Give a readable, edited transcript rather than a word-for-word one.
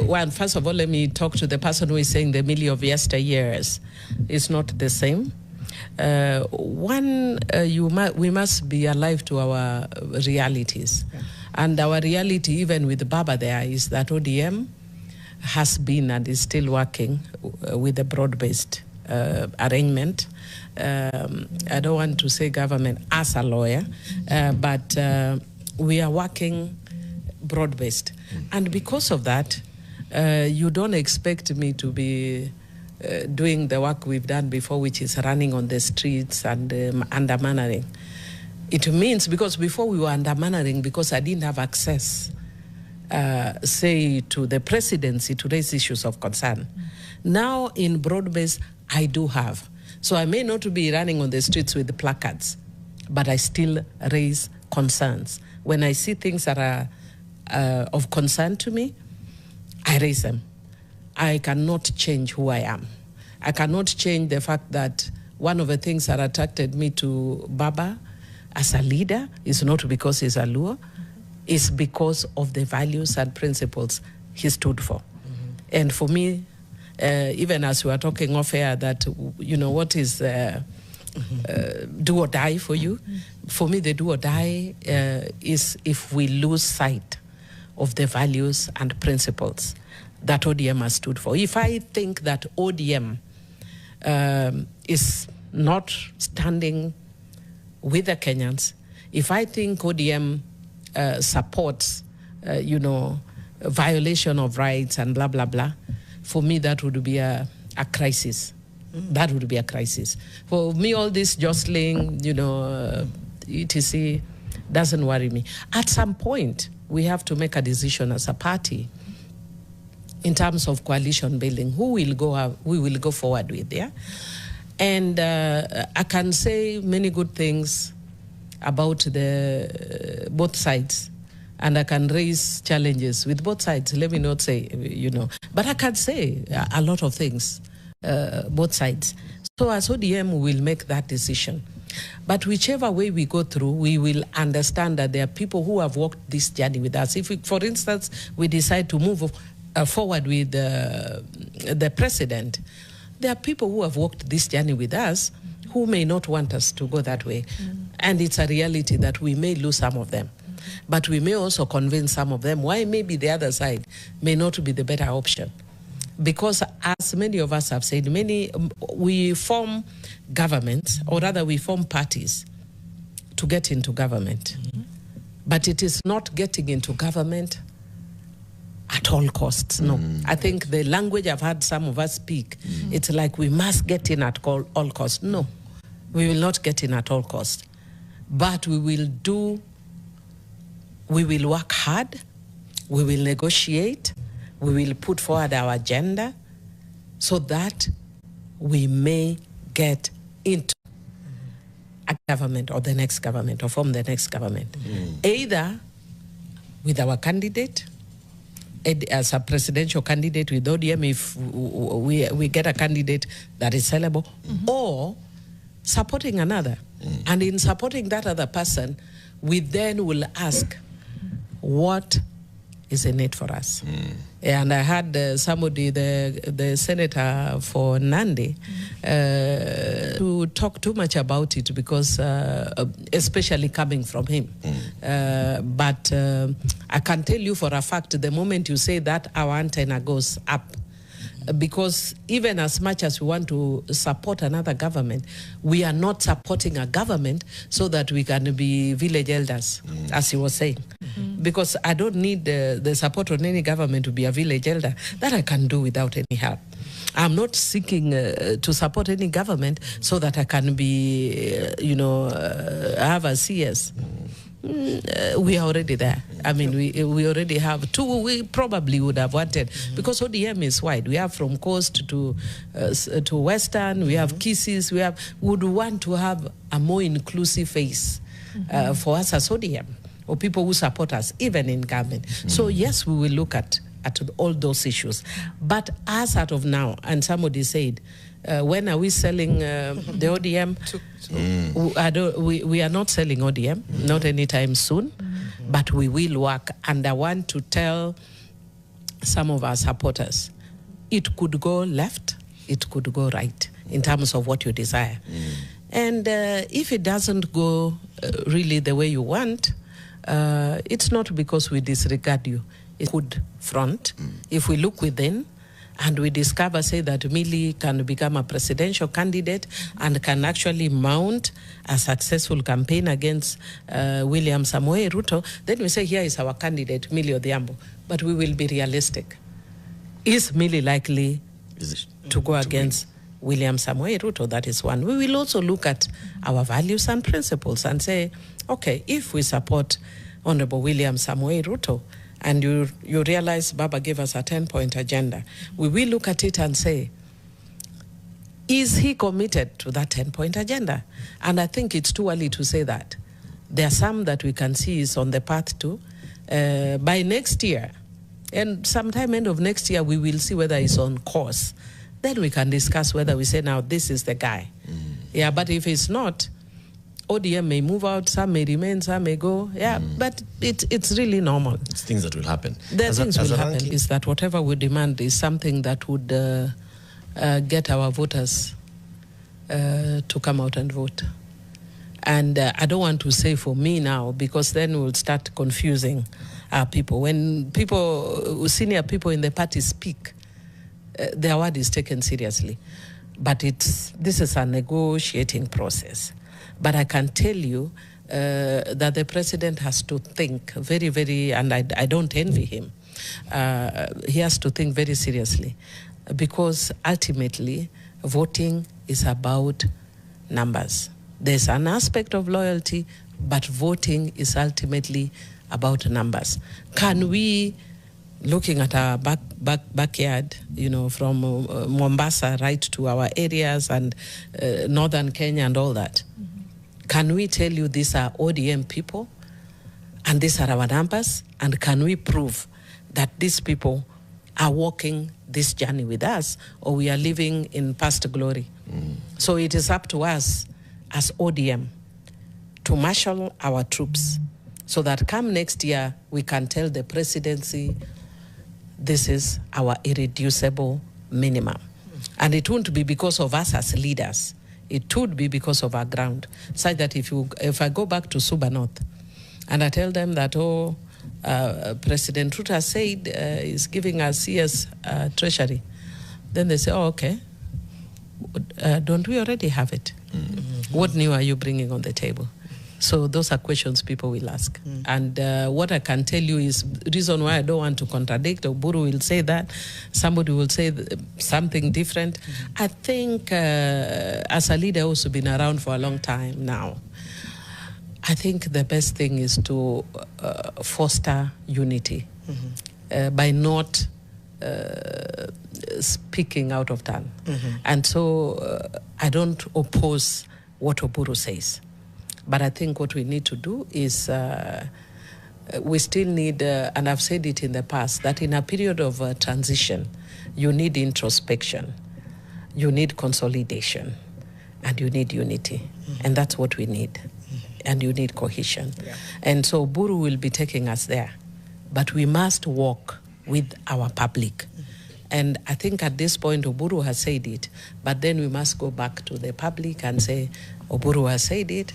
well, first of all, let me talk to the person who is saying the Millie of yesteryears. It's not the same. We must be alive to our realities. Yeah. And our reality, even with Baba there, is that ODM has been and is still working with a broad-based arrangement. I don't want to say government as a lawyer, but we are working broad-based. And because of that, you don't expect me to be doing the work we've done before, which is running on the streets and undermanaging. It means, because before we were undermanaging because I didn't have access, say, to the presidency to raise issues of concern. Now in broad-based, I do have. So I may not be running on the streets with the placards, but I still raise concerns. When I see things that are of concern to me, I raise them. I cannot change who I am. I cannot change the fact that one of the things that attracted me to Baba as a leader is not because he's a Luo, it's because of the values and principles he stood for. And for me, even as we were talking off air, that, you know, what is do or die for you? For me, the do or die is if we lose sight of the values and principles that ODM has stood for. If I think that ODM is not standing with the Kenyans, if I think ODM supports, you know, violation of rights and blah, blah, blah, for me that would be a crisis. That would be a crisis. For me, all this jostling, you know, etc. doesn't worry me. At some point, we have to make a decision as a party in terms of coalition building. Who will we will go forward with, yeah? And I can say many good things about the both sides, and I can raise challenges with both sides. Let me not say, you know, but I can say a lot of things, both sides. So as ODM, we will make that decision. But whichever way we go through, we will understand that there are people who have walked this journey with us. If, for instance, we decide to move forward with the president, there are people who have walked this journey with us who may not want us to go that way. And it's a reality that we may lose some of them. But we may also convince some of them why maybe the other side may not be the better option. Because as many of us have said, we form governments, or rather we form parties to get into government. But it is not getting into government at all costs, no. I think the language I've heard some of us speak, it's like we must get in at all costs. No, we will not get in at all costs. But we will work hard, we will negotiate, we will put forward our agenda so that we may get into a government or the next government or form the next government. Either with our candidate, as a presidential candidate with ODM, if we get a candidate that is sellable, or supporting another. And in supporting that other person, we then will ask, what is in it for us? And I had somebody, the senator for Nandi, to talk too much about it because, especially coming from him. But I can tell you for a fact, the moment you say that, our antenna goes up. Because even as much as we want to support another government, we are not supporting a government so that we can be village elders, as you were saying. Because I don't need the support of any government to be a village elder. That I can do without any help. I'm not seeking to support any government so that I can be, have a CS. We are already there. I mean, we already have two. We probably would have wanted, because ODM is wide. We have from coast to western. We have Kisses. Would want to have a more inclusive face for us as ODM, or people who support us, even in government. So yes, we will look at all those issues. But as out of now, and somebody said, when are we selling the ODM? We are not selling ODM, not anytime soon, but we will work. And I want to tell some of our supporters, it could go left, it could go right in terms of what you desire. And if it doesn't go really the way you want, it's not because we disregard you. It's a good front. If we look within and we discover, say, that Millie can become a presidential candidate and can actually mount a successful campaign against William Samoei Ruto, then we say, here is our candidate, Millie Odhiambo. But we will be realistic. Is Millie likely to go against William Samoei Ruto? That is one. We will also look at our values and principles and say, okay, if we support Honorable William Samoei Ruto, and you realize Baba gave us a 10-point agenda, we will look at it and say, is he committed to that 10-point agenda? And I think it's too early to say that. There are some that we can see is on the path to. By next year, and sometime end of next year, we will see whether he's on course. Then we can discuss whether we say, now, this is the guy. Yeah, but if it's not, ODM may move out, some may remain, some may go. Yeah, but it's really normal. It's things that will happen. The things will happen is that whatever we demand is something that would get our voters to come out and vote. And I don't want to say for me now, because then we'll start confusing our people. When people, senior people in the party speak, their word is taken seriously. But this is a negotiating process. But I can tell you that the president has to think very, very, and I don't envy him. He has to think very seriously, because ultimately voting is about numbers. There's an aspect of loyalty, but voting is ultimately about numbers. Can we, looking at our backyard, from Mombasa right to our areas and northern Kenya and all that, can we tell you these are ODM people and these are our numbers? And can we prove that these people are walking this journey with us, or we are living in past glory? So it is up to us as ODM to marshal our troops so that come next year we can tell the presidency this is our irreducible minimum. And it won't be because of us as leaders. It would be because of our ground. Such that if I go back to Suba North and I tell them that, President Ruto said is giving us CS treasury, then they say, okay, don't we already have it? What new are you bringing on the table? So those are questions people will ask. And what I can tell you is the reason why I don't want to contradict. Oburu will say that. Somebody will say something different. I think as a leader who's been around for a long time now, I think the best thing is to foster unity by not speaking out of turn. And so I don't oppose what Oburu says. But I think what we need to do is we still need, and I've said it in the past, that in a period of transition, you need introspection, you need consolidation, and you need unity. And that's what we need. And you need cohesion. And so Oburu will be taking us there. But we must walk with our public. And I think at this point, Oburu has said it, but then we must go back to the public and say, Oburu has said it,